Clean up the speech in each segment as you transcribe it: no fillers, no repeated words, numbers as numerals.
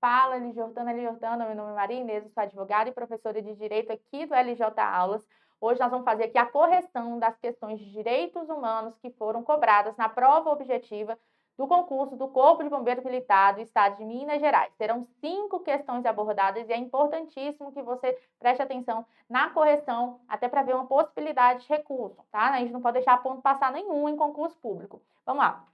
Fala, L. Jordana, meu nome é Maria Inês, eu sou advogada e professora de Direito aqui do LJ Aulas. Hoje nós vamos fazer aqui a correção das questões de direitos humanos que foram cobradas na prova objetiva do concurso do Corpo de Bombeiro Militar do Estado de Minas Gerais. Serão 5 questões abordadas e é importantíssimo que você preste atenção na correção, até para ver uma possibilidade de recurso, tá? A gente não pode deixar ponto passar nenhum em concurso público. Vamos lá.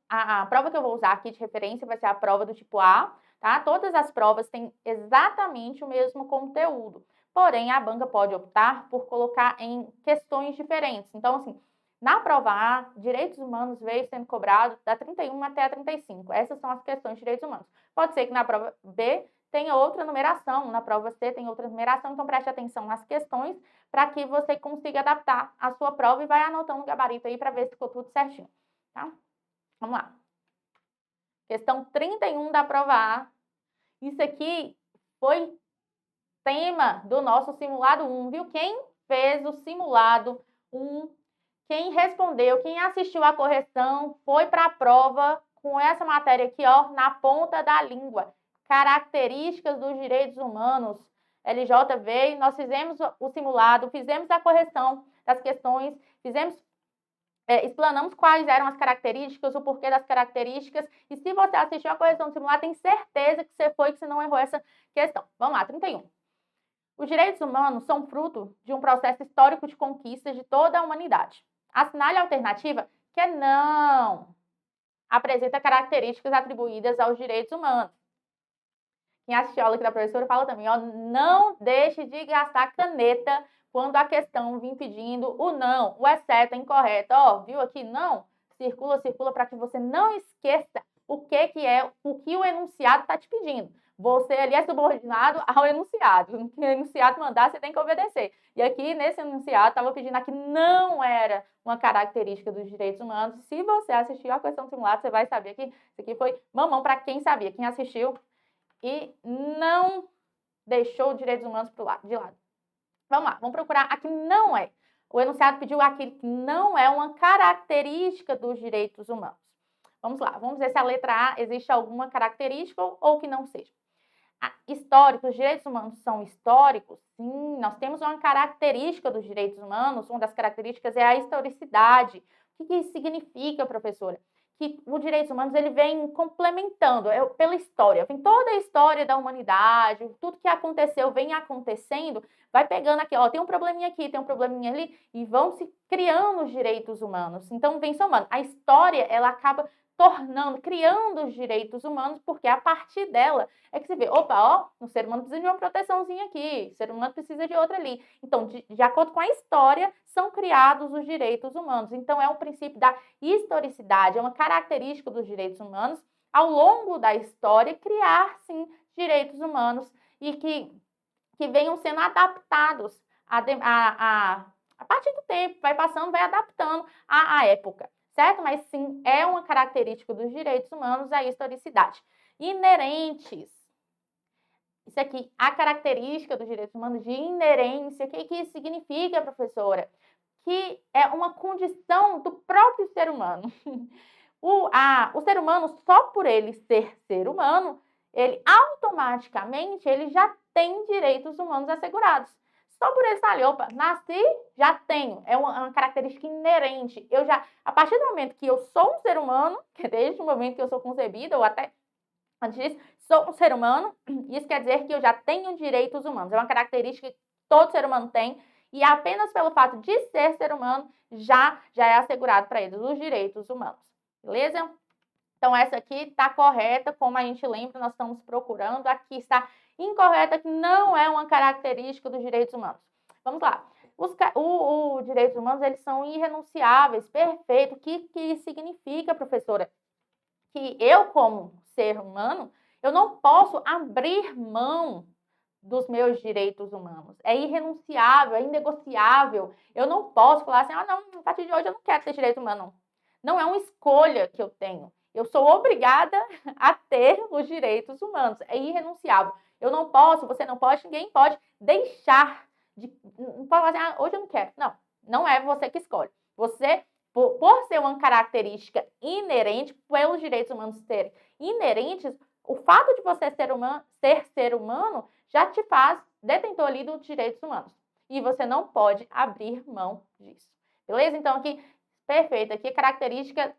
A prova que eu vou usar aqui de referência vai ser a prova do tipo A, tá? Todas as provas têm exatamente o mesmo conteúdo, porém a banca pode optar por colocar em questões diferentes. Então, assim, na prova A, direitos humanos veio sendo cobrado da 31 até a 35. Essas são as questões de direitos humanos. Pode ser que na prova B tenha outra numeração, na prova C tem outra numeração, então preste atenção nas questões para que você consiga adaptar a sua prova e vai anotando o gabarito aí para ver se ficou tudo certinho, tá? Vamos lá. Questão 31 da prova A. Isso aqui foi tema do nosso simulado 1, viu? Quem fez o simulado 1, quem respondeu, quem assistiu a correção, foi para a prova com essa matéria aqui, ó, na ponta da língua. Características dos direitos humanos. LJ veio, nós fizemos o simulado, fizemos a correção das questões, explanamos quais eram as características, o porquê das características, e se você assistiu a correção do simulado, tem certeza que você não errou essa questão. Vamos lá, 31. Os direitos humanos são fruto de um processo histórico de conquistas de toda a humanidade. Assinale a alternativa que não apresenta características atribuídas aos direitos humanos. Quem assistiu a aula aqui da professora fala também, ó, não deixe de gastar caneta quando a questão vir pedindo o não, o exceto, incorreto. Ó, viu aqui? Não, circula para que você não esqueça o que o enunciado está te pedindo. Você ali é subordinado ao enunciado. O que o enunciado mandar, você tem que obedecer. E aqui, nesse enunciado, estava pedindo aqui não era uma característica dos direitos humanos. Se você assistiu a questão simulada, você vai saber que isso aqui foi mamão para quem sabia. Quem assistiu e não deixou os direitos humanos de lado. Vamos lá, vamos procurar aqui não é. O enunciado pediu aquilo que não é uma característica dos direitos humanos. Vamos lá, vamos ver se a letra A existe alguma característica ou que não seja. Históricos, os direitos humanos são históricos? Sim, nós temos uma característica dos direitos humanos, uma das características é a historicidade. O que isso significa, professora? Que os direitos humanos ele vem complementando pela história, vem toda a história da humanidade, tudo que aconteceu vem acontecendo, vai pegando aqui, ó, tem um probleminha aqui, tem um probleminha ali, e vão se criando os direitos humanos. Então, vem somando. A história, ela acaba criando os direitos humanos, porque a partir dela é que se vê, opa, ó, o ser humano precisa de uma proteçãozinha aqui, o ser humano precisa de outra ali. Então, de acordo com a história, são criados os direitos humanos. Então, é um princípio da historicidade, é uma característica dos direitos humanos, ao longo da história, criar, sim, direitos humanos e que venham sendo adaptados a partir do tempo, vai passando, vai adaptando à época, certo? Mas sim, é uma característica dos direitos humanos a historicidade. Inerentes. Isso aqui, a característica dos direitos humanos de inerência, o que isso significa, professora? Que é uma condição do próprio ser humano. O ser humano, só por ele ser humano, ele automaticamente ele já tem direitos humanos assegurados. Só por ele estar ali, opa, nasci, já tenho. É uma característica inerente. A partir do momento que eu sou um ser humano, que é desde o momento que eu sou concebida, ou até antes disso, sou um ser humano, isso quer dizer que eu já tenho direitos humanos. É uma característica que todo ser humano tem, e apenas pelo fato de ser humano, já é assegurado para eles os direitos humanos. Beleza? Então, essa aqui está correta, como a gente lembra, nós estamos procurando. Aqui está incorreta, que não é uma característica dos direitos humanos. Vamos lá. Os direitos humanos, eles são irrenunciáveis, perfeito. O que significa, professora? Que eu, como ser humano, eu não posso abrir mão dos meus direitos humanos. É irrenunciável, é inegociável. Eu não posso falar assim, não, a partir de hoje eu não quero ter direito humano. Não é uma escolha que eu tenho. Eu sou obrigada a ter os direitos humanos. É irrenunciável. Eu não posso, você não pode, ninguém pode deixar de... Não pode falar assim, hoje eu não quero. Não, não é você que escolhe. Você, por ser uma característica inerente, pelos direitos humanos serem inerentes, O fato de você ser ser humano já te faz detentor ali dos direitos humanos. E você não pode abrir mão disso. Beleza? Então, aqui, perfeito. Aqui, característica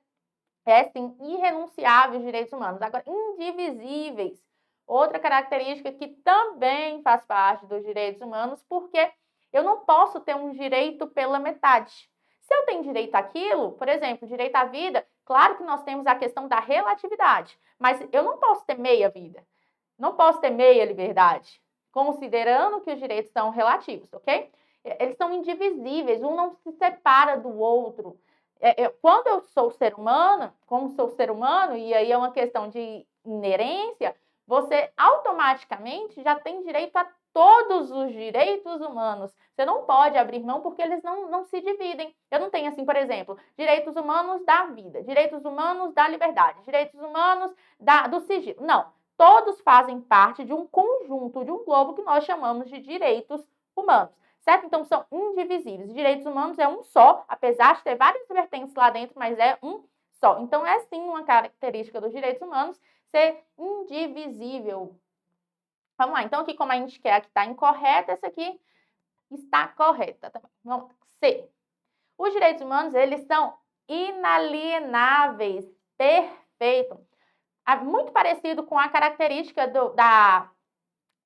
é, sim, irrenunciável os direitos humanos. Agora, indivisíveis. Outra característica que também faz parte dos direitos humanos, porque eu não posso ter um direito pela metade. Se eu tenho direito àquilo, por exemplo, direito à vida, claro que nós temos a questão da relatividade, mas eu não posso ter meia vida, não posso ter meia liberdade, considerando que os direitos são relativos, ok? Eles são indivisíveis, um não se separa do outro. Quando eu sou ser humano, como sou ser humano, e aí é uma questão de inerência, você automaticamente já tem direito a todos os direitos humanos. Você não pode abrir mão porque eles não se dividem. Eu não tenho, assim, por exemplo, direitos humanos da vida, direitos humanos da liberdade, direitos humanos do sigilo. Não, todos fazem parte de um conjunto, de um globo que nós chamamos de direitos humanos. Certo? Então, são indivisíveis. Direitos humanos é um só, apesar de ter várias vertentes lá dentro, mas é um só. Então, é sim uma característica dos direitos humanos ser indivisível. Vamos lá. Então, aqui, como a gente quer que está incorreta, essa aqui está correta. Vamos lá. C. Os direitos humanos, eles são inalienáveis. Perfeito. Muito parecido com a característica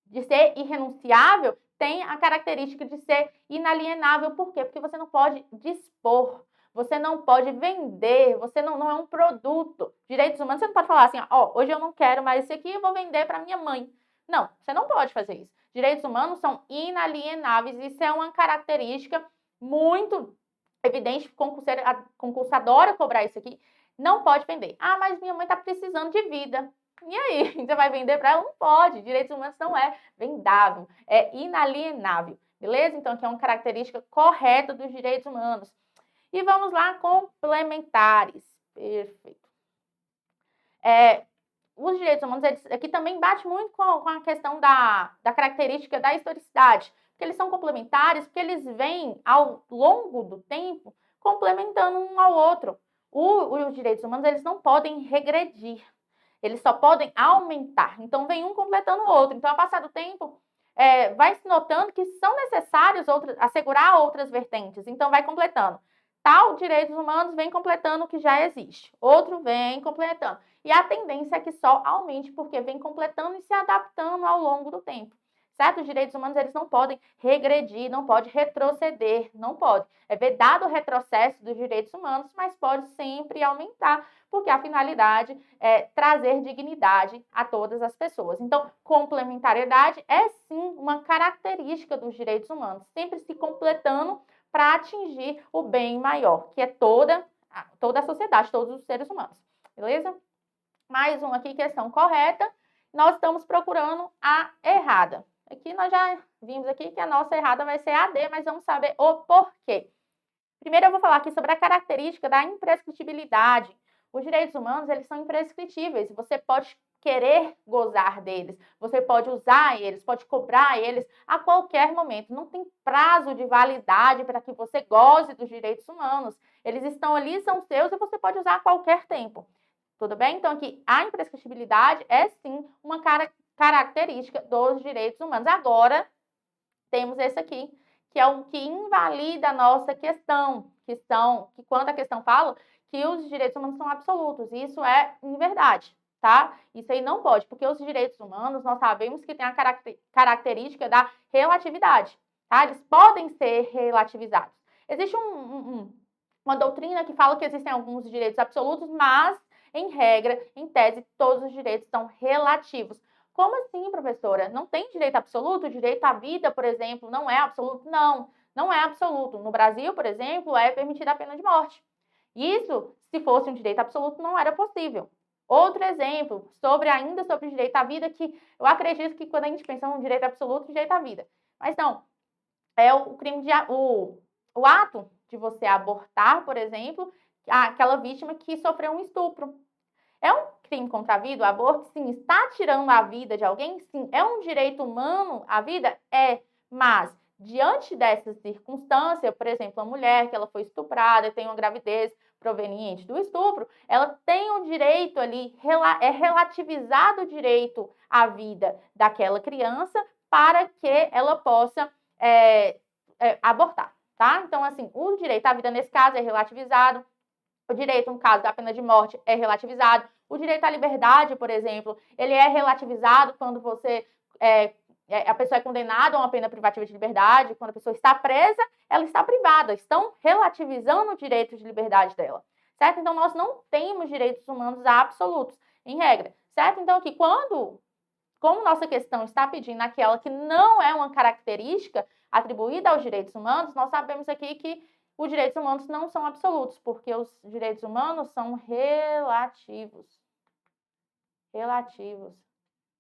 de ser irrenunciável, tem a característica de ser inalienável. Por quê? Porque você não pode dispor, você não pode vender, você não é um produto. Direitos humanos, você não pode falar assim, ó, hoje eu não quero mais isso aqui, eu vou vender para minha mãe. Não, você não pode fazer isso. Direitos humanos são inalienáveis, isso é uma característica muito evidente, concurso adora cobrar isso aqui. Não pode vender. Ah, mas minha mãe está precisando de vida. E aí, você vai vender para ela? Não pode. Direitos humanos não é vendável, é inalienável. Beleza? Então, aqui é uma característica correta dos direitos humanos. E vamos lá, complementares. Perfeito. Os direitos humanos, aqui também bate muito com a questão da característica da historicidade, porque eles são complementares, porque eles vêm ao longo do tempo complementando um ao outro. Os direitos humanos, eles não podem regredir. Eles só podem aumentar. Então, vem um completando o outro. Então, ao passar do tempo, vai se notando que são necessários assegurar outras vertentes. Então, vai completando. Tal direitos humanos vem completando o que já existe. Outro vem completando. E a tendência é que só aumente, porque vem completando e se adaptando ao longo do tempo. Certo? Os direitos humanos, eles não podem regredir, não pode retroceder, não pode. É vedado o retrocesso dos direitos humanos, mas pode sempre aumentar, porque a finalidade é trazer dignidade a todas as pessoas. Então, complementariedade é sim uma característica dos direitos humanos, sempre se completando para atingir o bem maior, que é toda a sociedade, todos os seres humanos. Beleza? Mais um aqui, questão correta. Nós estamos procurando a errada. Aqui nós já vimos aqui que a nossa errada vai ser a D, mas vamos saber o porquê. Primeiro eu vou falar aqui sobre a característica da imprescritibilidade. Os direitos humanos, eles são imprescritíveis. Você pode querer gozar deles, você pode usar eles, pode cobrar eles a qualquer momento. Não tem prazo de validade para que você goze dos direitos humanos. Eles estão ali, são seus e você pode usar a qualquer tempo. Tudo bem? Então, aqui, a imprescritibilidade é, sim, uma característica dos direitos humanos. Agora, temos esse aqui, que é o que invalida a nossa questão, que quando a questão fala que os direitos humanos são absolutos. Isso é inverdade, tá? Isso aí não pode, porque os direitos humanos, nós sabemos que tem a característica da relatividade, tá? Eles podem ser relativizados. Existe uma doutrina que fala que existem alguns direitos absolutos, mas em regra, em tese, todos os direitos são relativos. Como assim, professora? Não tem direito absoluto? O direito à vida, por exemplo, não é absoluto? Não, não é absoluto. No Brasil, por exemplo, é permitida a pena de morte. Isso, se fosse um direito absoluto, não era possível. Outro exemplo, ainda sobre o direito à vida, que eu acredito que quando a gente pensa em um direito absoluto, direito à vida. Mas não, é o crime o ato de você abortar, por exemplo, aquela vítima que sofreu um estupro. É um crime contra a vida? O aborto, sim. Está tirando a vida de alguém? Sim. É um direito humano a vida? É. Mas, diante dessa circunstância, por exemplo, a mulher que ela foi estuprada, tem uma gravidez, proveniente do estupro, ela tem o direito ali, é relativizado o direito à vida daquela criança para que ela possa abortar, tá? Então, assim, o direito à vida nesse caso é relativizado, o direito, no caso da pena de morte, é relativizado, o direito à liberdade, por exemplo, ele é relativizado quando a pessoa é condenada a uma pena privativa de liberdade, quando a pessoa está presa, ela está privada, estão relativizando o direito de liberdade dela, certo? Então, nós não temos direitos humanos absolutos, em regra, certo? Então, aqui, como nossa questão está pedindo aquela que não é uma característica atribuída aos direitos humanos, nós sabemos aqui que os direitos humanos não são absolutos, porque os direitos humanos são relativos. Relativos.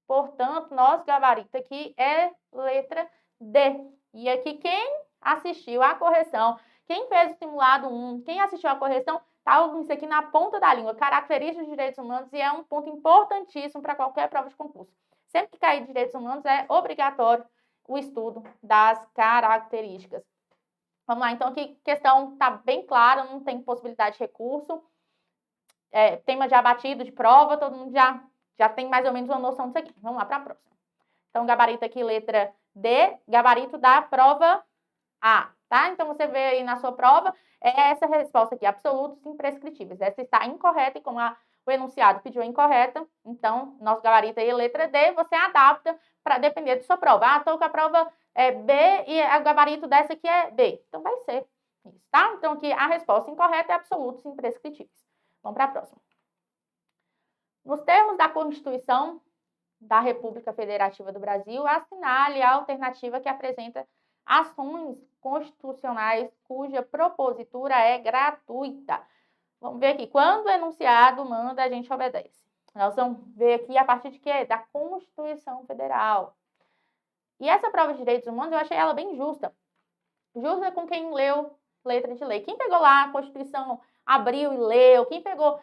Portanto, nosso gabarito aqui é letra D. E aqui quem assistiu à correção, quem fez o simulado 1, quem assistiu à correção, tá isso aqui na ponta da língua, características dos direitos humanos, e é um ponto importantíssimo para qualquer prova de concurso. Sempre que cair de direitos humanos, é obrigatório o estudo das características. Vamos lá, então aqui a questão está bem clara, não tem possibilidade de recurso. Tema já batido de prova, todo mundo já tem mais ou menos uma noção disso aqui. Vamos lá para a próxima. Então, gabarito aqui, letra D, gabarito da prova A, tá? Então, você vê aí na sua prova, essa resposta aqui, absolutos imprescritíveis. Essa está incorreta e como o enunciado pediu a incorreta, então, nosso gabarito aí, letra D, você adapta para depender da sua prova. Ah, estou com a prova B e o gabarito dessa aqui é B. Então, vai ser isso, tá? Então, aqui a resposta incorreta é absolutos imprescritíveis. Vamos para a próxima. Nos termos da Constituição da República Federativa do Brasil, assinale a alternativa que apresenta ações constitucionais cuja propositura é gratuita. Vamos ver aqui. Quando o enunciado manda, a gente obedece. Nós vamos ver aqui a partir de quê? Da Constituição Federal. E essa prova de direitos humanos, eu achei ela bem justa. Justa com quem leu letra de lei. Quem pegou lá a Constituição, abriu e leu, quem pegou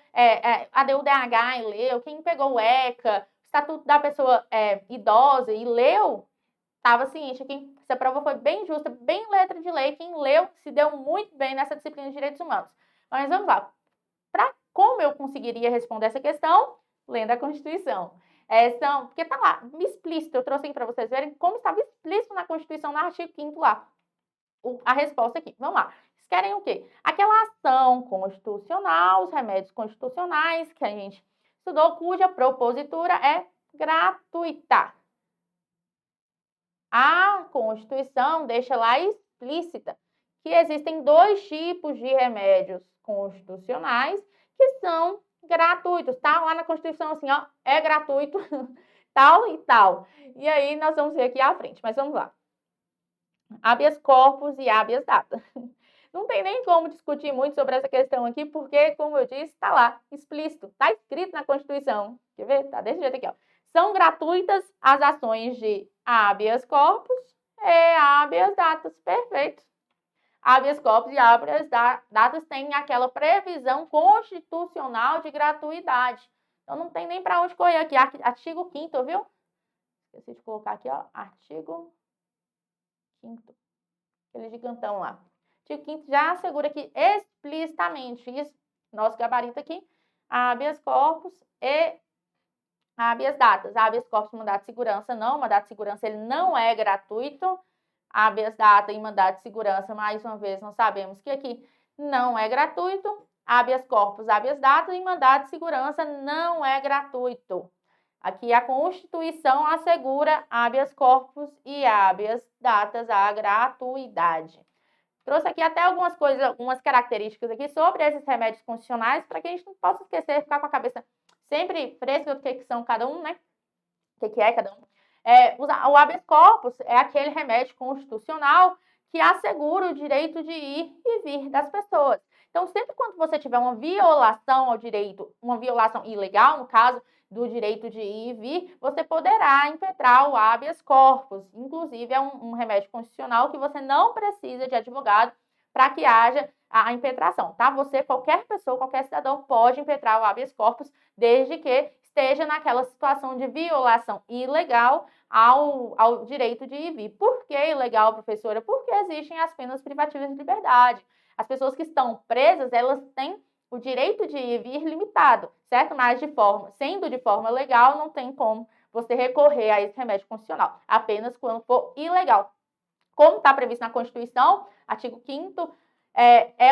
a DUDH e leu, quem pegou o ECA, o Estatuto da Pessoa Idosa e leu, estava ciente que essa prova foi bem justa, bem letra de lei. Quem leu se deu muito bem nessa disciplina de direitos humanos. Mas vamos lá. Como eu conseguiria responder essa questão? Lendo a Constituição. Porque está lá, explícito. Eu trouxe aqui para vocês verem como estava explícito na Constituição, no artigo 5º lá. A resposta aqui. Vamos lá. Vocês querem o quê? Aquela ação constitucional, os remédios constitucionais que a gente estudou, cuja propositura é gratuita. A Constituição deixa lá explícita que existem 2 tipos de remédios constitucionais que são gratuitos. Tá lá na Constituição assim, ó, é gratuito, tal e tal. E aí nós vamos ver aqui à frente, mas vamos lá. Habeas corpus e habeas data. Não tem nem como discutir muito sobre essa questão aqui, porque, como eu disse, está lá, explícito, está escrito na Constituição. Quer ver? Está desse jeito aqui, ó. São gratuitas as ações de habeas corpus e habeas datas. Perfeito. Habeas corpus e habeas datas têm aquela previsão constitucional de gratuidade. Então, não tem nem para onde correr aqui. Artigo 5º, viu? Esqueci de colocar aqui, ó. Artigo 5º. Aquele gigantão lá. Artigo 5º já assegura aqui explicitamente isso. Nosso gabarito aqui. Habeas corpus e habeas datas. Habeas corpus, mandato de segurança, não. Mandato de segurança, ele não é gratuito. Habeas data e mandato de segurança, mais uma vez, nós sabemos que aqui não é gratuito. Habeas corpus, habeas data e mandato de segurança não é gratuito. Aqui a Constituição assegura habeas corpus e habeas datas a gratuidade. Trouxe aqui até algumas coisas, algumas características aqui sobre esses remédios constitucionais, para que a gente não possa esquecer, ficar com a cabeça sempre fresca do que são cada um, né? O que é cada um. O habeas corpus é aquele remédio constitucional que assegura o direito de ir e vir das pessoas. Então, sempre quando você tiver uma violação ao direito, uma violação ilegal, no caso do direito de ir e vir, você poderá impetrar o habeas corpus. Inclusive, é um remédio constitucional que você não precisa de advogado para que haja a impetração, tá? Você, qualquer pessoa, qualquer cidadão pode impetrar o habeas corpus, desde que esteja naquela situação de violação ilegal ao direito de ir e vir. Por que ilegal, professora? Porque existem as penas privativas de liberdade. As pessoas que estão presas, elas têm o direito de ir e vir limitado, certo? Mas sendo de forma legal, não tem como você recorrer a esse remédio constitucional, apenas quando for ilegal. Como está previsto na Constituição, artigo 5º,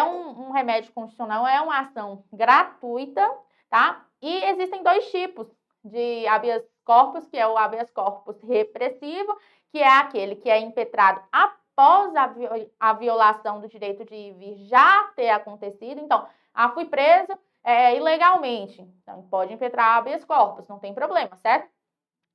um remédio constitucional, é uma ação gratuita, tá? E existem dois tipos de habeas corpus, que é o habeas corpus repressivo, que é aquele que é impetrado após a violação do direito de ir e vir já ter acontecido. Então, fui preso ilegalmente, então pode impetrar habeas corpus, não tem problema, certo?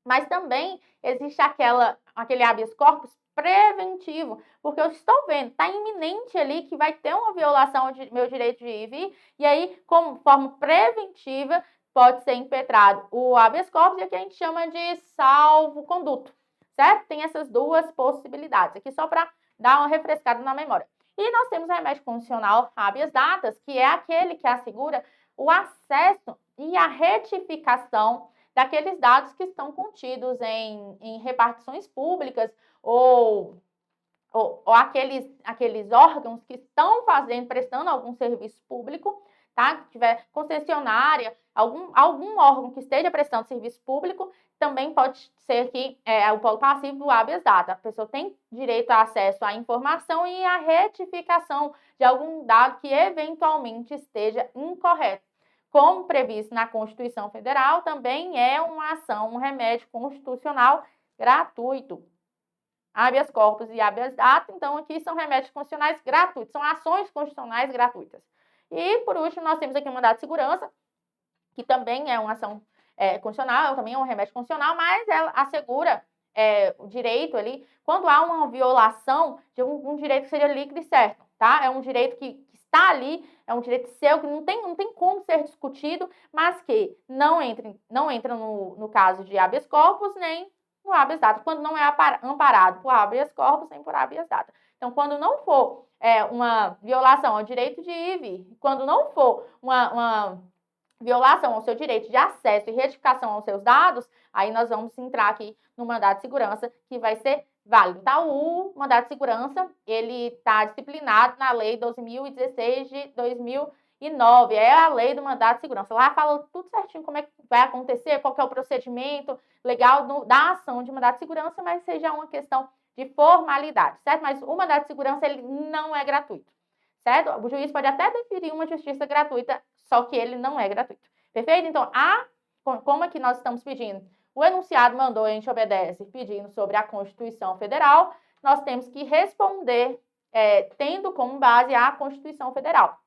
Mas também existe aquele habeas corpus preventivo, porque eu estou vendo, está iminente ali que vai ter uma violação de meu direito de ir e vir, e aí, como forma preventiva, pode ser impetrado o habeas corpus, e aqui a gente chama de salvo-conduto, certo? Tem essas duas possibilidades, aqui só para dar uma refrescada na memória. E nós temos o remédio constitucional habeas datas, que é aquele que assegura o acesso e a retificação daqueles dados que estão contidos em repartições públicas ou aqueles órgãos que estão prestando algum serviço público, tá? Que tiver concessionária, algum órgão que esteja prestando serviço público, também pode ser que o polo passivo do habeas data. A pessoa tem direito a acesso à informação e à retificação de algum dado que eventualmente esteja incorreto. Como previsto na Constituição Federal, também é uma ação, um remédio constitucional gratuito. Habeas corpus e habeas data, então aqui são remédios constitucionais gratuitos, são ações constitucionais gratuitas. E, por último, nós temos aqui o mandado de segurança, que também é uma ação constitucional, também é um remédio constitucional, mas ela assegura o direito ali, quando há uma violação de um direito que seja líquido e certo, tá? É um direito que está ali, é um direito seu que não tem como ser discutido, mas que não entra no caso de habeas corpus, nem no habeas data, quando não é amparado por habeas corpus, nem por habeas data. Então, quando não for uma violação ao direito de ir e vir, quando não for uma violação ao seu direito de acesso e retificação aos seus dados, aí nós vamos entrar aqui no mandado de segurança, que vai ser válido. Tá? O mandado de segurança, ele está disciplinado na Lei 12.016 de 2009, é a lei do mandado de segurança. Lá fala tudo certinho como é que vai acontecer, qual que é o procedimento legal da ação de mandado de segurança, mas seja uma questão de formalidade, certo? Mas o mandado de segurança, ele não é gratuito, certo? O juiz pode até deferir uma justiça gratuita, só que ele não é gratuito. Perfeito? Então, como é que nós estamos pedindo? O enunciado mandou, a gente obedece, pedindo sobre a Constituição Federal, nós temos que responder tendo como base a Constituição Federal.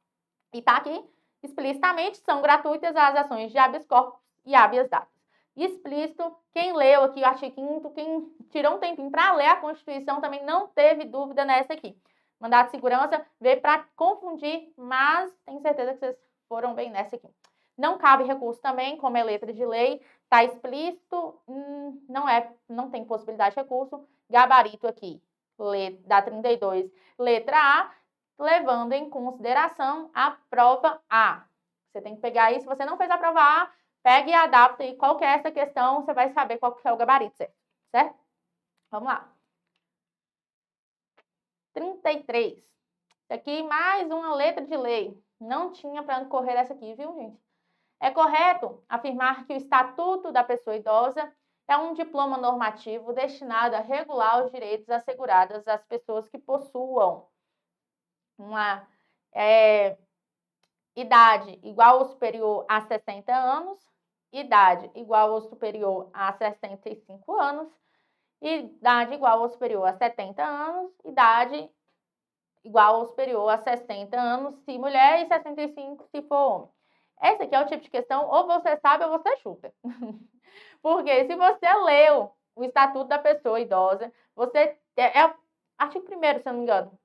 E está aqui, explicitamente, são gratuitas as ações de habeas corpus e habeas datas. Explícito, quem leu aqui o artigo 5º, quem tirou um tempinho para ler a Constituição, também não teve dúvida nessa aqui. Mandado de segurança veio para confundir, mas tenho certeza que vocês foram bem nessa aqui. Não cabe recurso também, como é letra de lei, está explícito, não tem possibilidade de recurso. Gabarito aqui, da 32, letra A, levando em consideração a prova A. Você tem que pegar aí, se você não fez a prova A, pegue e adapta aí qual que é essa questão, você vai saber qual que é o gabarito, certo? Vamos lá. 33. Isso aqui, mais uma letra de lei. Não tinha para onde correr essa aqui, viu, gente? É correto afirmar que o Estatuto da Pessoa Idosa é um diploma normativo destinado a regular os direitos assegurados às pessoas que possuam uma idade igual ou superior a 60 anos, idade igual ou superior a 65 anos, idade igual ou superior a 70 anos, idade igual ou superior a 60 anos se mulher e 65 se for homem. Esse aqui é o tipo de questão, ou você sabe ou você chuta. Porque se você leu o Estatuto da Pessoa Idosa, você... artigo 1º, se eu não me engano.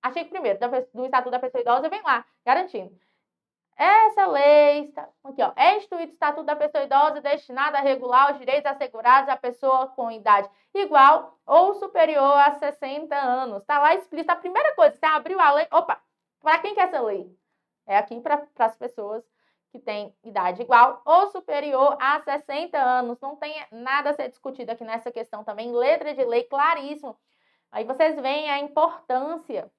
Artigo 1º do Estatuto da Pessoa Idosa, vem lá, garantindo. Essa lei, aqui, ó, é instituído o Estatuto da Pessoa Idosa destinado a regular os direitos assegurados à pessoa com idade igual ou superior a 60 anos. Está lá explícito. A primeira coisa, você abriu a lei, opa, para quem que é essa lei? É aqui para as pessoas que têm idade igual ou superior a 60 anos. Não tem nada a ser discutido aqui nessa questão também. Letra de lei claríssimo. Aí vocês veem a importância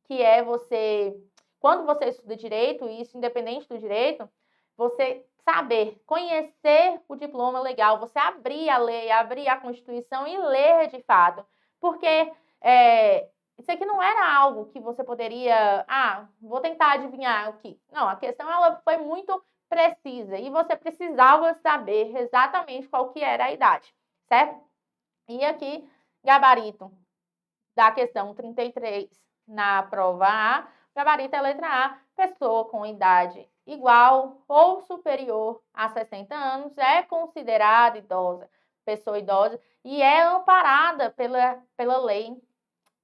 que é você quando você estuda direito, e isso independente do direito, você saber, conhecer o diploma legal, você abrir a lei, abrir a Constituição e ler de fato. Porque isso aqui não era algo que você poderia, vou tentar adivinhar o que. Não, a questão ela foi muito precisa e você precisava saber exatamente qual que era a idade, certo? E aqui, gabarito da questão 33 na prova A, gabarito é a letra A, pessoa com idade igual ou superior a 60 anos é considerada idosa, pessoa idosa, e é amparada pela lei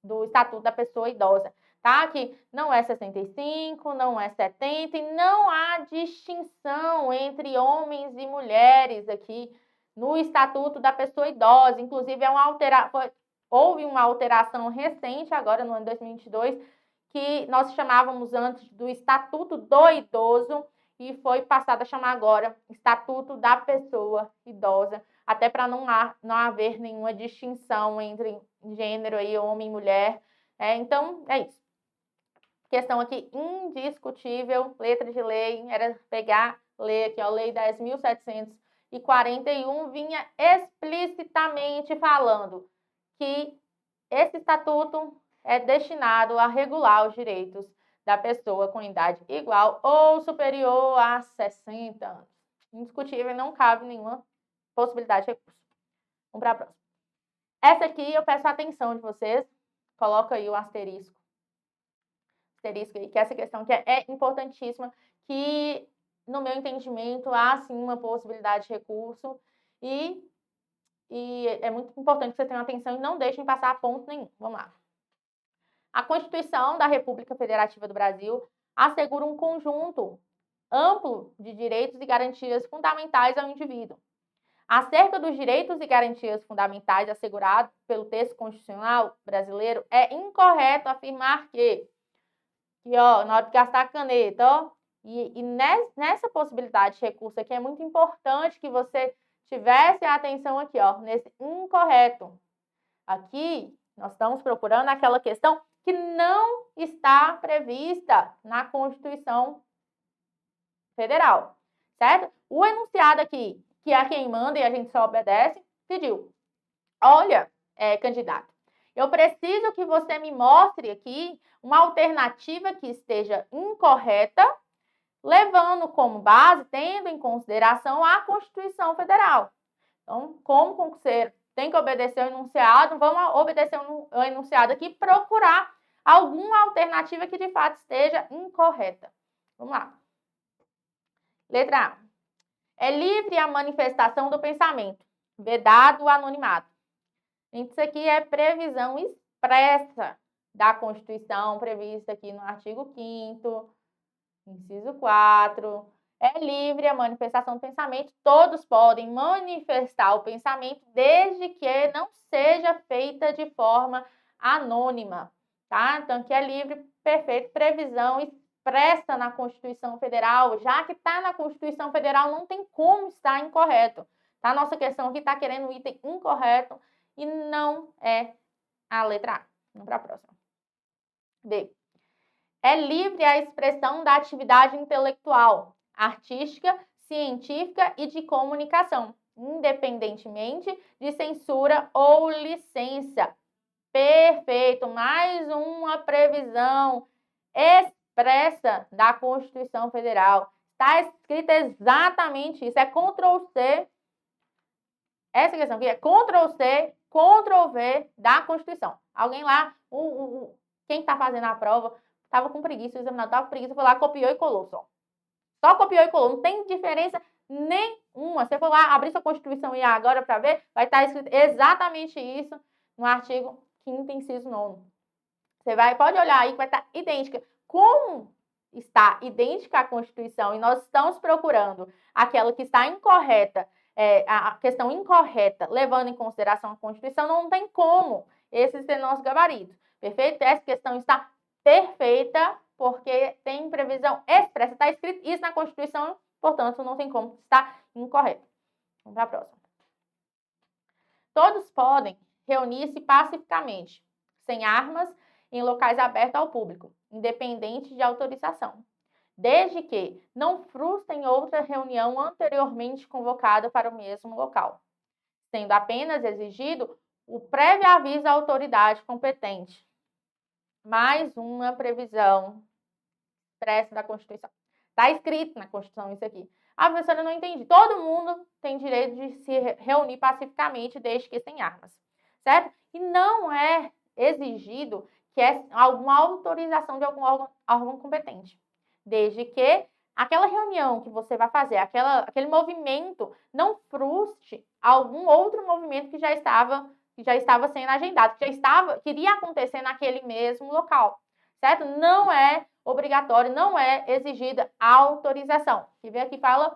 do Estatuto da Pessoa Idosa, tá? Que não é 65, não é 70, e não há distinção entre homens e mulheres aqui no Estatuto da Pessoa Idosa. Inclusive, houve uma alteração recente, agora no ano 2022, que nós chamávamos antes do Estatuto do Idoso e foi passado a chamar agora Estatuto da Pessoa Idosa, até para não haver nenhuma distinção entre gênero aí, homem e mulher. Então, é isso. Questão aqui indiscutível, letra de lei, era pegar, ler aqui, ó, Lei 10.741, vinha explicitamente falando que esse estatuto é destinado a regular os direitos da pessoa com idade igual ou superior a 60 anos. Indiscutível, não cabe nenhuma possibilidade de recurso. Vamos para a próxima. Essa aqui eu peço a atenção de vocês. Coloca aí o asterisco. Asterisco aí, que essa questão que é importantíssima, que no meu entendimento há sim uma possibilidade de recurso e é muito importante que vocês tenham atenção e não deixem passar ponto nenhum. Vamos lá. A Constituição da República Federativa do Brasil assegura um conjunto amplo de direitos e garantias fundamentais ao indivíduo. Acerca dos direitos e garantias fundamentais assegurados pelo texto constitucional brasileiro, é incorreto afirmar que ó, na hora de gastar a caneta, ó, e nessa possibilidade de recurso aqui é muito importante que você tivesse a atenção aqui, ó, nesse incorreto. Aqui, nós estamos procurando aquela questão que não está prevista na Constituição Federal, certo? O enunciado aqui, que é quem manda e a gente só obedece, pediu: olha, candidato, eu preciso que você me mostre aqui uma alternativa que esteja incorreta, levando como base, tendo em consideração a Constituição Federal. Então, como concurseiro tem que obedecer o enunciado, vamos obedecer o enunciado aqui e procurar alguma alternativa que de fato esteja incorreta. Vamos lá. Letra A. É livre a manifestação do pensamento, vedado o anonimato. Isso aqui é previsão expressa da Constituição, prevista aqui no artigo 5º, inciso 4. É livre a manifestação do pensamento, todos podem manifestar o pensamento, desde que não seja feita de forma anônima, tá? Então, que é livre, perfeito, previsão expressa na Constituição Federal, já que está na Constituição Federal, não tem como estar incorreto, tá? Nossa questão aqui está querendo o item incorreto e não é a letra A. Vamos para a próxima. B. É livre a expressão da atividade intelectual, artística, científica e de comunicação, independentemente de censura ou licença. Perfeito, mais uma previsão expressa da Constituição Federal. Está escrito exatamente isso, é Ctrl+C. Essa questão aqui é Ctrl+C, Ctrl+V da Constituição. Alguém lá, quem está fazendo a prova, estava com preguiça, o examinador estava com preguiça, foi lá, copiou e colou só. Só copiou e colou, não tem diferença nenhuma. Se você for lá, abrir sua Constituição e agora para ver, vai estar escrito exatamente isso no artigo 5º, inciso 9º. Você pode olhar aí que vai estar idêntica. Como está idêntica à Constituição e nós estamos procurando aquela que está incorreta, a questão incorreta, levando em consideração a Constituição, não tem como esse ser nosso gabarito. Perfeito? Essa questão está perfeita, porque tem previsão expressa. Está escrito isso na Constituição, portanto, não tem como estar incorreto. Vamos para a próxima. Todos podem reunir-se pacificamente, sem armas, em locais abertos ao público, independente de autorização, desde que não frustrem outra reunião anteriormente convocada para o mesmo local, sendo apenas exigido o prévio aviso à autoridade competente. Mais uma previsão expressa da Constituição. Está escrito na Constituição isso aqui. Ah, professora, eu não entendi. Todo mundo tem direito de se reunir pacificamente, desde que sem armas, certo? E não é exigido que é alguma autorização de algum órgão competente, desde que aquela reunião que você vai fazer, aquele movimento não frustre algum outro movimento que já estava sendo agendado, queria acontecer naquele mesmo local, certo? Não é obrigatório, não é exigida autorização. Que vem aqui fala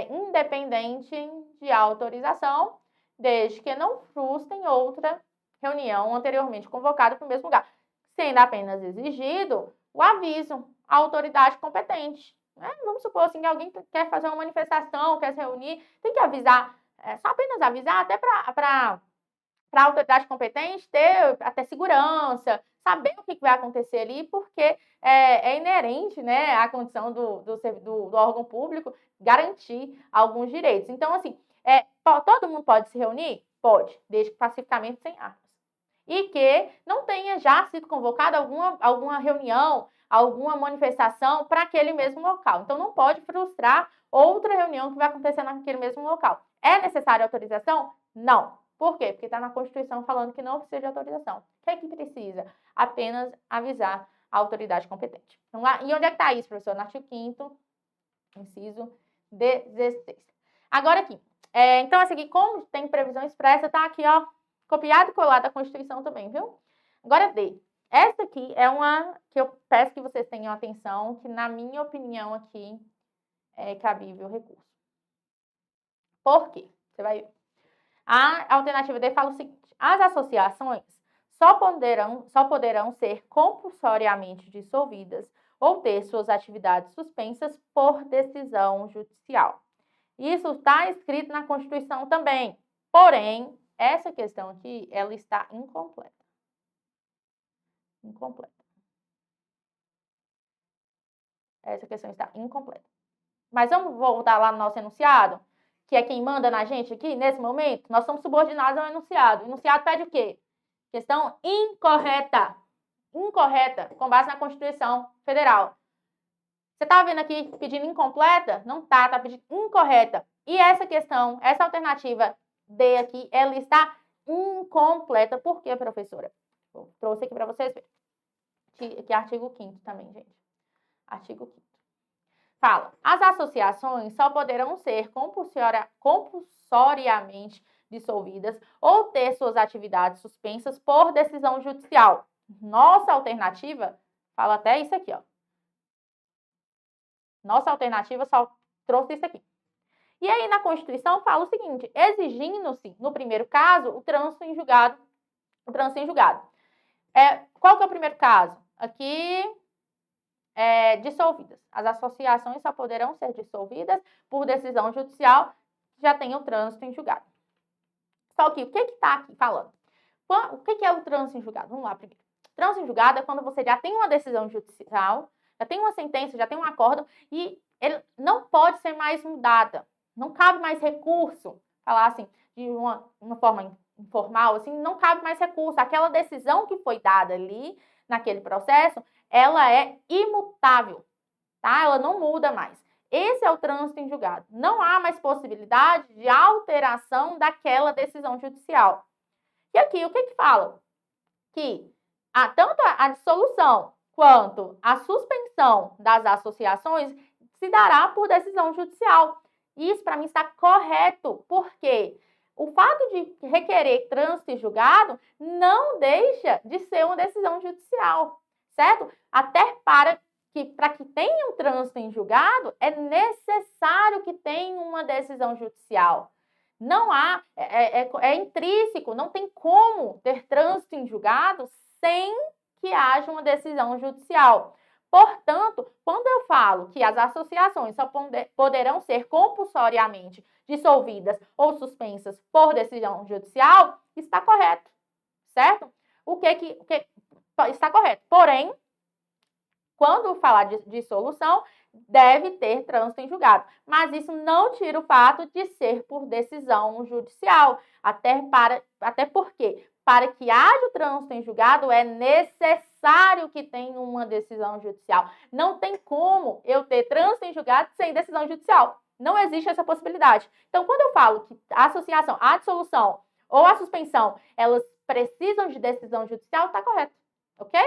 independente de autorização, desde que não frustrem outra reunião anteriormente convocada para o mesmo lugar, sendo apenas exigido o aviso à autoridade competente. Vamos supor assim, que alguém quer fazer uma manifestação, quer se reunir, tem que avisar, só apenas avisar, até para a autoridade competente ter até segurança, saber o que vai acontecer ali, porque é inerente, né, à condição do órgão público garantir alguns direitos. Então, assim, todo mundo pode se reunir? Pode, desde que pacificamente sem armas. E que não tenha já sido convocada alguma reunião, alguma manifestação para aquele mesmo local. Então, não pode frustrar outra reunião que vai acontecer naquele mesmo local. É necessária autorização? Não. Por quê? Porque está na Constituição falando que não precisa de autorização. O que é que precisa? Apenas avisar a autoridade competente. Então, e onde é que está isso, professor? No artigo 5º, inciso 16. Agora aqui. Então, essa aqui, como tem previsão expressa, está aqui, ó, copiado e colado da Constituição também, viu? Agora, D. Essa aqui é uma que eu peço que vocês tenham atenção, que na minha opinião aqui é cabível recurso. Por quê? Você vai ver. A alternativa D fala o seguinte: as associações só poderão ser compulsoriamente dissolvidas ou ter suas atividades suspensas por decisão judicial. Isso está escrito na Constituição também. Porém, essa questão aqui, ela está incompleta. Essa questão está incompleta. Mas vamos voltar lá no nosso enunciado, que é quem manda na gente aqui, nesse momento. Nós somos subordinados ao enunciado. O enunciado pede o quê? Questão incorreta. Incorreta, com base na Constituição Federal. Você está vendo aqui pedindo incompleta? Não está, está pedindo incorreta. E essa questão, essa alternativa D aqui, ela está incompleta. Por quê, professora? Eu trouxe aqui para vocês verem. Aqui é artigo 5º também, gente. Artigo 5º. Fala, as associações só poderão ser compulsoriamente dissolvidas ou ter suas atividades suspensas por decisão judicial. Nossa alternativa fala até isso aqui, ó. Nossa alternativa só trouxe isso aqui. E aí, na Constituição, fala o seguinte: exigindo-se, no primeiro caso, o trânsito em julgado. Qual que é o primeiro caso? Aqui, dissolvidas. As associações só poderão ser dissolvidas por decisão judicial que já tenha o trânsito em julgado. Só que, o que está aqui falando? O que é o trânsito em julgado? Vamos lá primeiro. Trânsito em julgado é quando você já tem uma decisão judicial, já tem uma sentença, já tem um acordo e ele não pode ser mais mudada. Não cabe mais recurso. Falar assim, de uma forma informal, assim, não cabe mais recurso. Aquela decisão que foi dada ali, naquele processo, ela é imutável, tá? Ela não muda mais. Esse é o trânsito em julgado. Não há mais possibilidade de alteração daquela decisão judicial. E aqui, o que fala? Que tanto a dissolução quanto a suspensão das associações se dará por decisão judicial. Isso, para mim, está correto, porque o fato de requerer trânsito em julgado não deixa de ser uma decisão judicial, certo? Até para que tenha um trânsito em julgado, é necessário que tenha uma decisão judicial. Não há, é intrínseco, não tem como ter trânsito em julgado sem que haja uma decisão judicial. Portanto, quando eu falo que as associações só poderão ser compulsoriamente dissolvidas ou suspensas por decisão judicial, está correto, certo? O que está correto. Porém, quando falar de dissolução, deve ter trânsito em julgado. Mas isso não tira o fato de ser por decisão judicial. Até porque, para que haja o trânsito em julgado, é necessário que tenha uma decisão judicial. Não tem como eu ter trânsito em julgado sem decisão judicial. Não existe essa possibilidade. Então, quando eu falo que a associação, a dissolução ou a suspensão, elas precisam de decisão judicial, está correto, ok?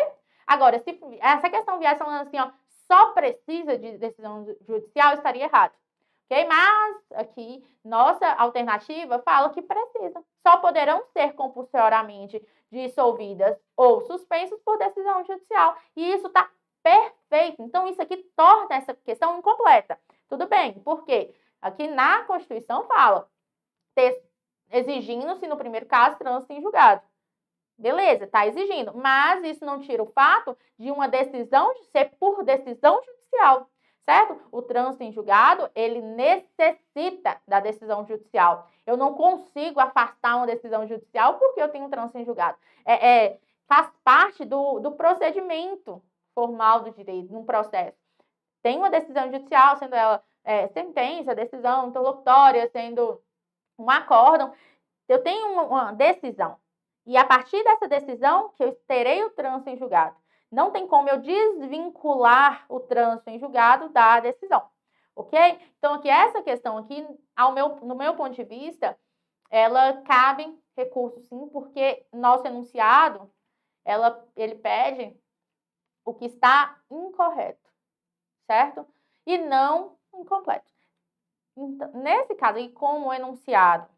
Agora, se essa questão viesse falando assim, ó, só precisa de decisão judicial, estaria errado, ok? Mas aqui, nossa alternativa fala que precisa. Só poderão ser compulsoriamente dissolvidas ou suspensas por decisão judicial. E isso está perfeito. Então, isso aqui torna essa questão incompleta. Tudo bem, porque aqui na Constituição fala exigindo-se, no primeiro caso, trânsito em julgado. Beleza, está exigindo, mas isso não tira o fato de uma decisão de ser por decisão judicial, certo? O trânsito em julgado, ele necessita da decisão judicial. Eu não consigo afastar uma decisão judicial porque eu tenho um trânsito em julgado. Faz parte do procedimento formal do direito, num processo. Tem uma decisão judicial, sendo ela sentença, decisão interlocutória, sendo um acórdão. Eu tenho uma decisão. E a partir dessa decisão, que eu terei o trânsito em julgado. Não tem como eu desvincular o trânsito em julgado da decisão, ok? Então, aqui, essa questão aqui, no meu ponto de vista, ela cabe recurso sim, porque nosso enunciado, ele pede o que está incorreto, certo? E não incompleto. Então, nesse caso aí, como o enunciado,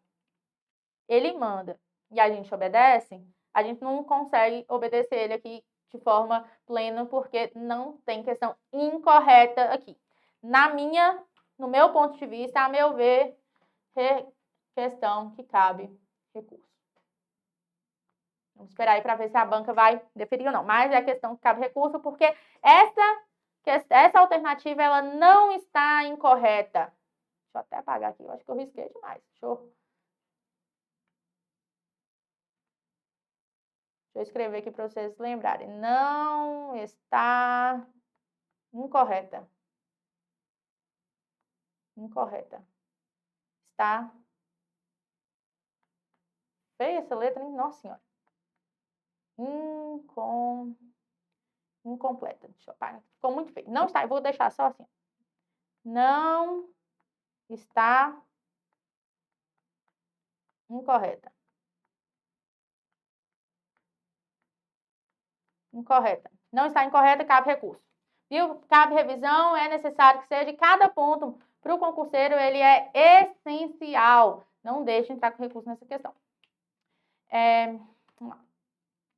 ele manda e a gente obedece, a gente não consegue obedecer ele aqui de forma plena, porque não tem questão incorreta aqui. No meu ponto de vista, a meu ver, questão que cabe recurso. Vamos esperar aí para ver se a banca vai deferir ou não. Mas é questão que cabe recurso, porque essa alternativa ela não está incorreta. Deixa eu até apagar aqui, eu acho que eu risquei demais. Deixa eu escrever aqui para vocês lembrarem. Não está incorreta. Incorreta. Está feia essa letra, hein? Nossa Senhora. Incompleta. Deixa eu apagar. Ficou muito feio. Não está, eu vou deixar só assim. Não está incorreta. Incorreta. Não está incorreta, cabe recurso. Viu? Cabe revisão, é necessário que seja. Cada ponto para o concurseiro, ele é essencial. Não deixe entrar com recurso nessa questão. Vamos lá.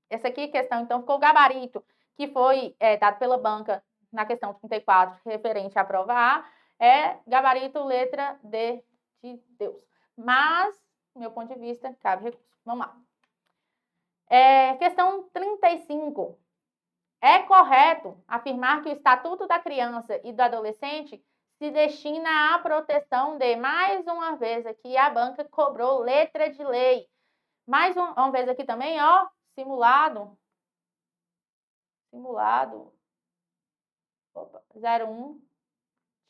Essa aqui, questão, então, ficou o gabarito que foi dado pela banca na questão 34, referente à prova A, é gabarito letra D de Deus. Mas, do meu ponto de vista, cabe recurso. Vamos lá. Questão 35. É correto afirmar que o Estatuto da Criança e do Adolescente se destina à proteção de, mais uma vez aqui, a banca cobrou letra de lei. Mais uma vez aqui também, ó, simulado. Opa, 01.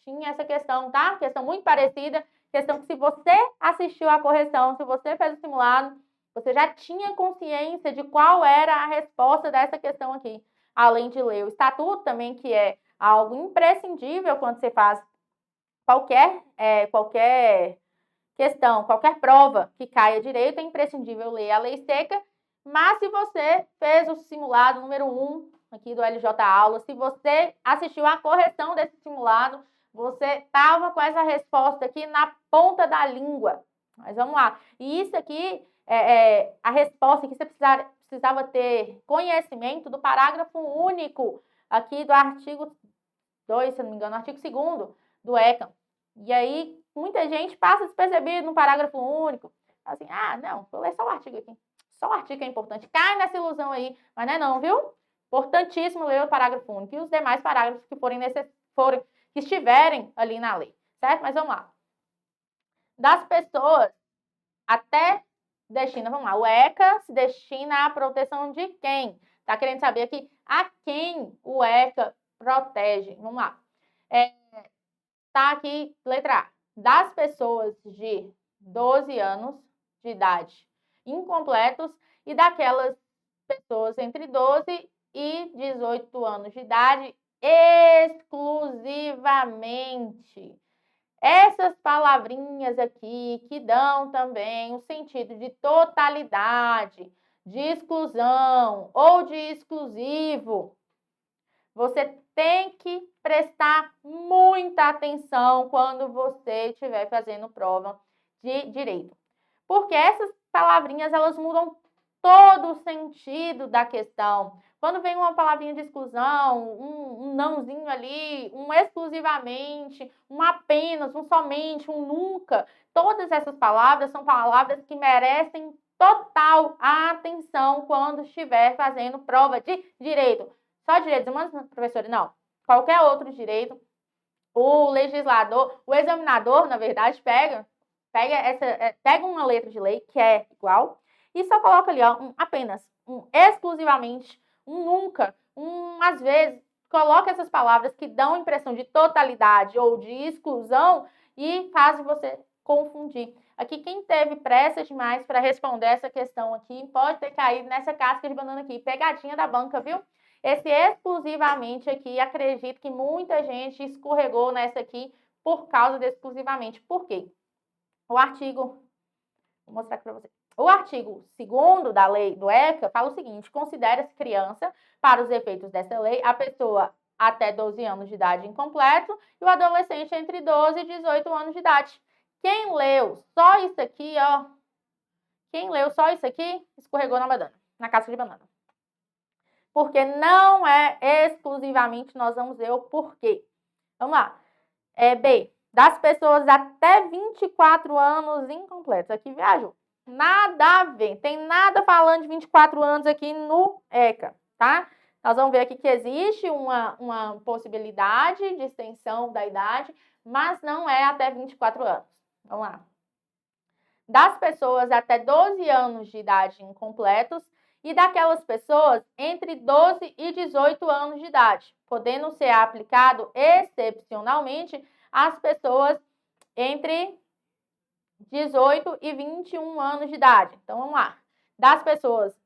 Tinha essa questão, tá? Questão muito parecida. Questão que se você assistiu à correção, se você fez o simulado, você já tinha consciência de qual era a resposta dessa questão aqui. Além de ler o estatuto também, que é algo imprescindível quando você faz qualquer questão, qualquer prova que caia direito, é imprescindível ler a lei seca. Mas se você fez o simulado número 1 aqui do LJ Aula, se você assistiu à correção desse simulado, você estava com essa resposta aqui na ponta da língua. Mas vamos lá. E isso aqui, a resposta que você precisava ter conhecimento do parágrafo único aqui do artigo 2, se não me engano, artigo 2º do ECA. E aí, muita gente passa despercebido no parágrafo único. Assim, não, vou ler só o artigo aqui. Só o artigo é importante. Cai nessa ilusão aí, mas não é não, viu? Importantíssimo ler o parágrafo único e os demais parágrafos que que estiverem ali na lei, certo? Mas vamos lá. Das pessoas até destina, vamos lá, o ECA se destina à proteção de quem? Tá querendo saber aqui a quem o ECA protege. Vamos lá. Tá aqui, letra A. Das pessoas de 12 anos de idade incompletos e daquelas pessoas entre 12 e 18 anos de idade exclusivamente. Essas palavrinhas aqui que dão também o sentido de totalidade, de exclusão ou de exclusivo, você tem que prestar muita atenção quando você estiver fazendo prova de direito. Porque essas palavrinhas, elas mudam todo o sentido da questão. Quando vem uma palavrinha de exclusão, um nãozinho ali, um exclusivamente, um apenas, um somente, um nunca, todas essas palavras são palavras que merecem total atenção quando estiver fazendo prova de direito. Só direitos humanos, professora? Não. Qualquer outro direito, o legislador, o examinador, na verdade, pega uma letra de lei que é igual e só coloca ali, ó, apenas, exclusivamente, nunca, às vezes, coloca essas palavras que dão impressão de totalidade ou de exclusão e faz você confundir. Aqui, quem teve pressa demais para responder essa questão aqui, pode ter caído nessa casca de banana aqui, pegadinha da banca, viu? Esse exclusivamente aqui, acredito que muita gente escorregou nessa aqui por causa desse exclusivamente. Por quê? O artigo, vou mostrar aqui para você. O artigo 2º da lei do ECA fala o seguinte: considera-se criança, para os efeitos dessa lei, a pessoa até 12 anos de idade incompleto e o adolescente entre 12 e 18 anos de idade. Quem leu só isso aqui, ó, quem leu só isso aqui, escorregou na banana, na casca de banana. Porque não é exclusivamente, nós vamos ver o porquê. Vamos lá. B. Das pessoas até 24 anos incompletos. Aqui viajou. Nada a ver. Tem nada falando de 24 anos aqui no ECA, tá? Nós vamos ver aqui que existe uma possibilidade de extensão da idade, mas não é até 24 anos. Vamos lá. Das pessoas até 12 anos de idade incompletos e daquelas pessoas entre 12 e 18 anos de idade, podendo ser aplicado excepcionalmente às pessoas entre 18 e 21 anos de idade. Então, vamos lá. Das pessoas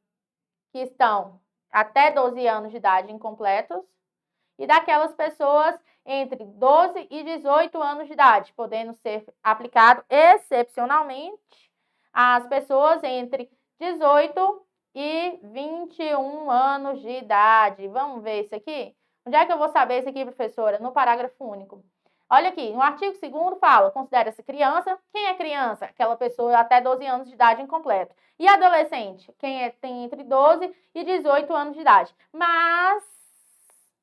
que estão até 12 anos de idade incompletos e daquelas pessoas entre 12 e 18 anos de idade, podendo ser aplicado excepcionalmente às pessoas entre 18 e 21 anos de idade. Vamos ver isso aqui? Onde é que eu vou saber isso aqui, professora? No parágrafo único. Olha aqui, no artigo 2º fala, considera-se criança. Quem é criança? Aquela pessoa até 12 anos de idade incompleto. E adolescente? Quem tem entre 12 e 18 anos de idade. Mas,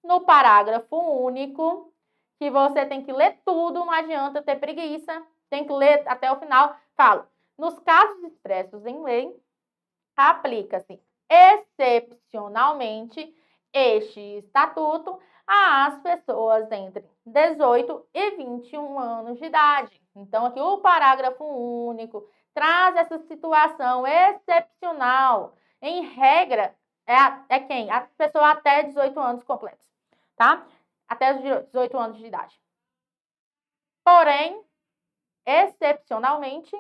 no parágrafo único, que você tem que ler tudo, não adianta ter preguiça, tem que ler até o final, fala, nos casos expressos em lei, aplica-se excepcionalmente este estatuto às pessoas entre 18 e 21 anos de idade. Então, aqui o parágrafo único traz essa situação excepcional. Em regra, é quem? A pessoa até 18 anos completos, tá? Até os 18 anos de idade. Porém, excepcionalmente,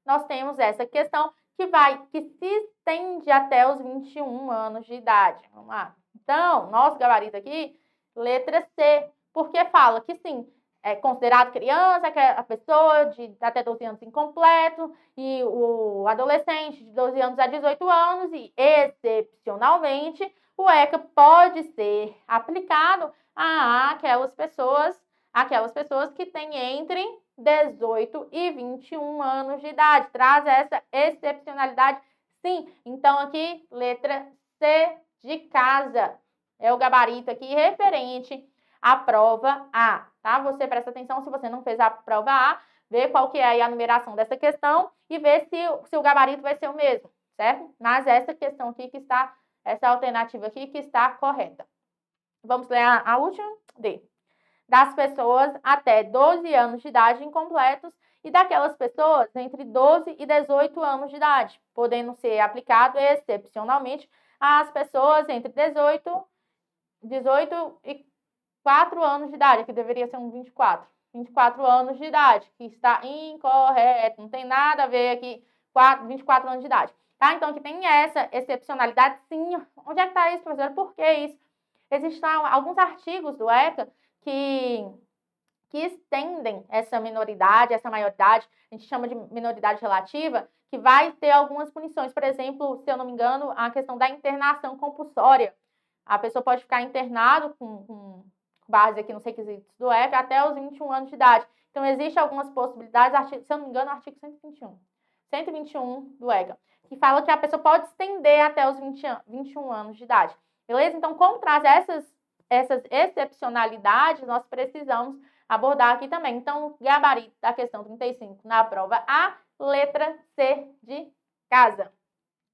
nós temos essa questão que se estende até os 21 anos de idade. Vamos lá. Então, nosso gabarito aqui, letra C, porque fala que sim, é considerado criança, que é a pessoa de até 12 anos incompleto, e o adolescente de 12 anos a 18 anos, e excepcionalmente, o ECA pode ser aplicado àquelas pessoas que têm entre 18 e 21 anos de idade. Traz essa excepcionalidade, sim. Então, aqui, letra C de casa. É o gabarito aqui referente à prova A, tá? Você presta atenção, se você não fez a prova A, vê qual que é aí a numeração dessa questão e vê se o gabarito vai ser o mesmo, certo? Mas essa questão aqui que está, essa alternativa aqui que está correta. Vamos ler a última? D. Das pessoas até 12 anos de idade incompletos e daquelas pessoas entre 12 e 18 anos de idade, podendo ser aplicado excepcionalmente às pessoas entre 18 e 4 anos de idade, aqui deveria ser um 24. 24 anos de idade, que está incorreto, não tem nada a ver aqui, 24 anos de idade. Tá? Então, aqui tem essa excepcionalidade, sim. Onde é que está isso, professora? Por que isso? Existem alguns artigos do ECA que estendem essa minoridade, essa maioridade, a gente chama de minoridade relativa, que vai ter algumas punições. Por exemplo, se eu não me engano, a questão da internação compulsória. A pessoa pode ficar internado com base aqui nos requisitos do ECA até os 21 anos de idade. Então, existem algumas possibilidades, se eu não me engano, o artigo 121 do ECA, que fala que a pessoa pode estender até os 21 anos de idade. Beleza? Então, como traz essas excepcionalidades, nós precisamos abordar aqui também. Então, gabarito da questão 35 na prova A, letra C de casa.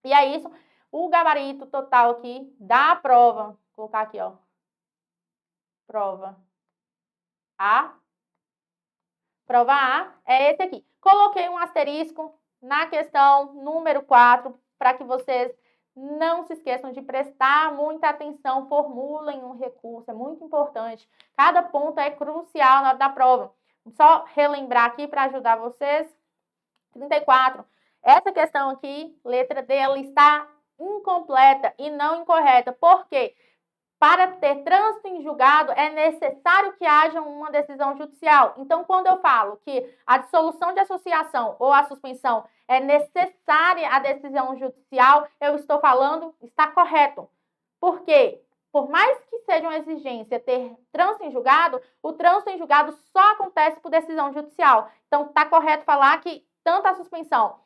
E é isso, o gabarito total aqui da prova, vou colocar aqui, ó, prova A. Prova A é esse aqui. Coloquei um asterisco na questão número 4 para que vocês não se esqueçam de prestar muita atenção, formulem um recurso, é muito importante. Cada ponto é crucial na hora da prova. Só relembrar aqui para ajudar vocês. 34. Essa questão aqui, letra D, ela está incompleta e não incorreta. Por quê? Para ter trânsito em julgado, é necessário que haja uma decisão judicial. Então, quando eu falo que a dissolução de associação ou a suspensão é necessária a decisão judicial, eu estou falando, está correto. Por quê? Por mais que seja uma exigência ter trânsito em julgado, o trânsito em julgado só acontece por decisão judicial. Então, está correto falar que tanto a suspensão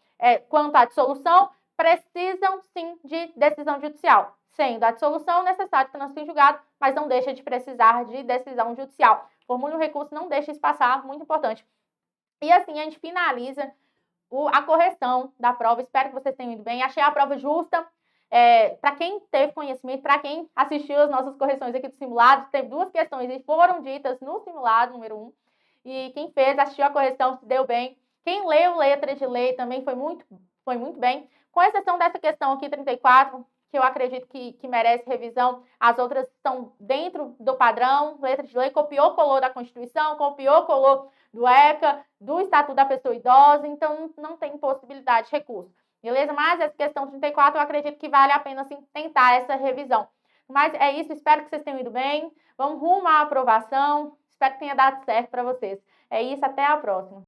quanto a dissolução precisam, sim, de decisão judicial. Sendo a dissolução necessário trânsito em julgado, mas não deixa de precisar de decisão judicial. Formule o recurso, não deixe isso passar, muito importante. E assim a gente finaliza a correção da prova. Espero que vocês tenham ido bem. Achei a prova justa. Para quem teve conhecimento, para quem assistiu as nossas correções aqui do simulado, teve 2 questões e foram ditas no simulado número 1. E quem fez, assistiu a correção, se deu bem. Quem leu letra de lei também foi muito bem. Com exceção dessa questão aqui, 34, que eu acredito que merece revisão. As outras estão dentro do padrão, letra de lei, copiou, colou da Constituição, copiou, colou do ECA, do Estatuto da Pessoa Idosa, então não tem possibilidade de recurso. Beleza? Mas essa questão 34, eu acredito que vale a pena, sim, tentar essa revisão. Mas é isso, espero que vocês tenham ido bem. Vamos rumo à aprovação. Espero que tenha dado certo para vocês. É isso, até a próxima.